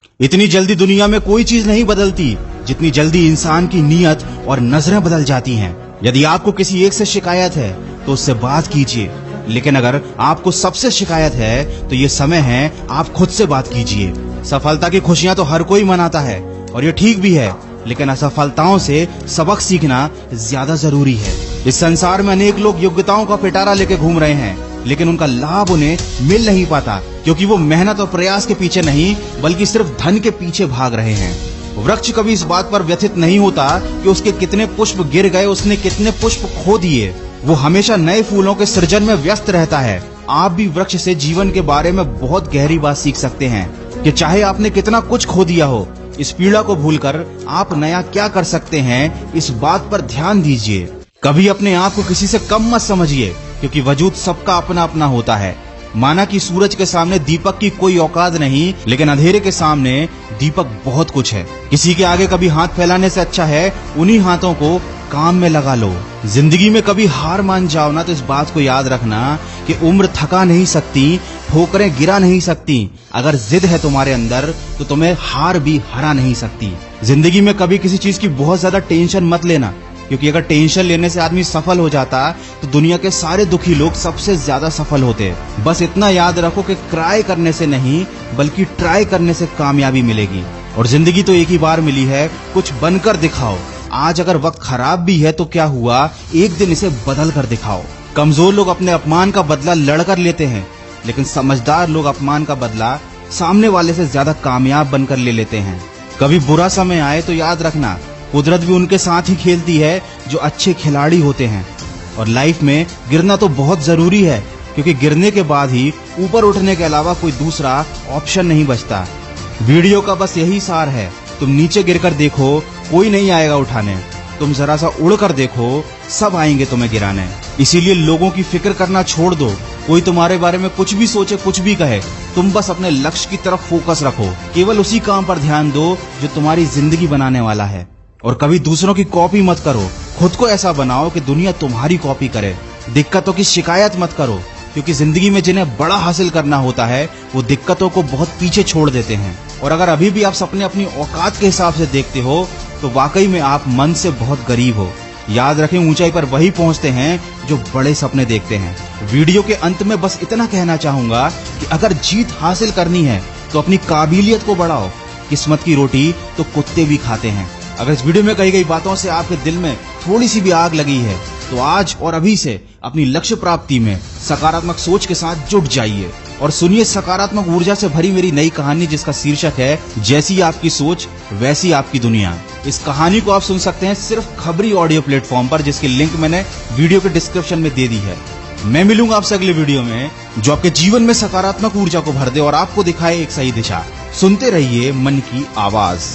इतनी जल्दी दुनिया में कोई चीज नहीं बदलती जितनी जल्दी इंसान की नीयत और नजरें बदल जाती हैं। यदि आपको किसी एक से शिकायत है तो उससे बात कीजिए, लेकिन अगर आपको सबसे शिकायत है तो ये समय है आप खुद से बात कीजिए। सफलता की खुशियां तो हर कोई मनाता है और ये ठीक भी है, लेकिन असफलताओं से सबक सीखना ज्यादा जरूरी है। इस संसार में अनेक लोग योग्यताओं का पिटारा लेके घूम रहे हैं, लेकिन उनका लाभ उन्हें मिल नहीं पाता क्योंकि वो मेहनत और प्रयास के पीछे नहीं बल्कि सिर्फ धन के पीछे भाग रहे हैं। वृक्ष कभी इस बात पर व्यथित नहीं होता कि उसके कितने पुष्प गिर गए, उसने कितने पुष्प खो दिए। वो हमेशा नए फूलों के सृजन में व्यस्त रहता है। आप भी वृक्ष से जीवन के बारे में बहुत गहरी बात सीख सकते हैं कि चाहे आपने कितना कुछ खो दिया हो, इस पीड़ा को भूलकर आप नया क्या कर सकते हैं, इस बात पर ध्यान दीजिए। कभी अपने आप को किसी से कम मत समझिए क्योंकि वजूद सबका अपना अपना होता है। माना कि सूरज के सामने दीपक की कोई औकात नहीं, लेकिन अंधेरे के सामने दीपक बहुत कुछ है। किसी के आगे कभी हाथ फैलाने से अच्छा है उन्हीं हाथों को काम में लगा लो। जिंदगी में कभी हार मान जाओ ना तो इस बात को याद रखना कि उम्र थका नहीं सकती, ठोकरें गिरा नहीं सकती। अगर जिद है तुम्हारे अंदर तो तुम्हें हार भी हरा नहीं सकती। जिंदगी में कभी किसी चीज की बहुत ज्यादा टेंशन मत लेना, क्योंकि अगर टेंशन लेने से आदमी सफल हो जाता तो दुनिया के सारे दुखी लोग सबसे ज्यादा सफल होते। बस इतना याद रखो कि क्राई करने से नहीं बल्कि ट्राई करने से कामयाबी मिलेगी। और जिंदगी तो एक ही बार मिली है, कुछ बनकर दिखाओ। आज अगर वक्त खराब भी है तो क्या हुआ, एक दिन इसे बदल कर दिखाओ। कमजोर लोग अपने अपमान का बदला लड़कर लेते हैं, लेकिन समझदार लोग अपमान का बदला सामने वाले से ज्यादा कामयाब बनकर ले लेते हैं। कभी बुरा समय आए तो याद रखना, कुदरत भी उनके साथ ही खेलती है जो अच्छे खिलाड़ी होते हैं। और लाइफ में गिरना तो बहुत जरूरी है, क्योंकि गिरने के बाद ही ऊपर उठने के अलावा कोई दूसरा ऑप्शन नहीं बचता। वीडियो का बस यही सार है, तुम नीचे गिरकर देखो, कोई नहीं आएगा उठाने। तुम जरा सा उड़ कर देखो, सब आएंगे तुम्हें गिराने। इसीलिए लोगों की फिक्र करना छोड़ दो। कोई तुम्हारे बारे में कुछ भी सोचे, कुछ भी कहे, तुम बस अपने लक्ष्य की तरफ फोकस रखो। केवल उसी काम पर ध्यान दो जो तुम्हारी जिंदगी बनाने वाला है। और कभी दूसरों की कॉपी मत करो, खुद को ऐसा बनाओ कि दुनिया तुम्हारी कॉपी करे। दिक्कतों की शिकायत मत करो, क्योंकि जिंदगी में जिन्हें बड़ा हासिल करना होता है वो दिक्कतों को बहुत पीछे छोड़ देते हैं। और अगर अभी भी आप सपने अपनी औकात के हिसाब से देखते हो तो वाकई में आप मन से बहुत गरीब हो। याद रखें, ऊंचाई पर वही पहुंचते हैं जो बड़े सपने देखते हैं। वीडियो के अंत में बस इतना कहना चाहूंगा कि अगर जीत हासिल करनी है तो अपनी काबिलियत को बढ़ाओ। किस्मत की रोटी तो कुत्ते भी खाते हैं। अगर इस वीडियो में कही गई बातों से आपके दिल में थोड़ी सी भी आग लगी है तो आज और अभी से अपनी लक्ष्य प्राप्ति में सकारात्मक सोच के साथ जुट जाइए और सुनिए सकारात्मक ऊर्जा से भरी मेरी नई कहानी, जिसका शीर्षक है जैसी आपकी सोच वैसी आपकी दुनिया। इस कहानी को आप सुन सकते हैं सिर्फ खबरी ऑडियो प्लेटफॉर्म पर, जिसकी लिंक मैंने वीडियो के डिस्क्रिप्शन में दे दी है। मैं मिलूंगा आपसे अगले वीडियो में जो आपके जीवन में सकारात्मक ऊर्जा को भर दे और आपको दिखाए एक सही दिशा। सुनते रहिए मन की आवाज।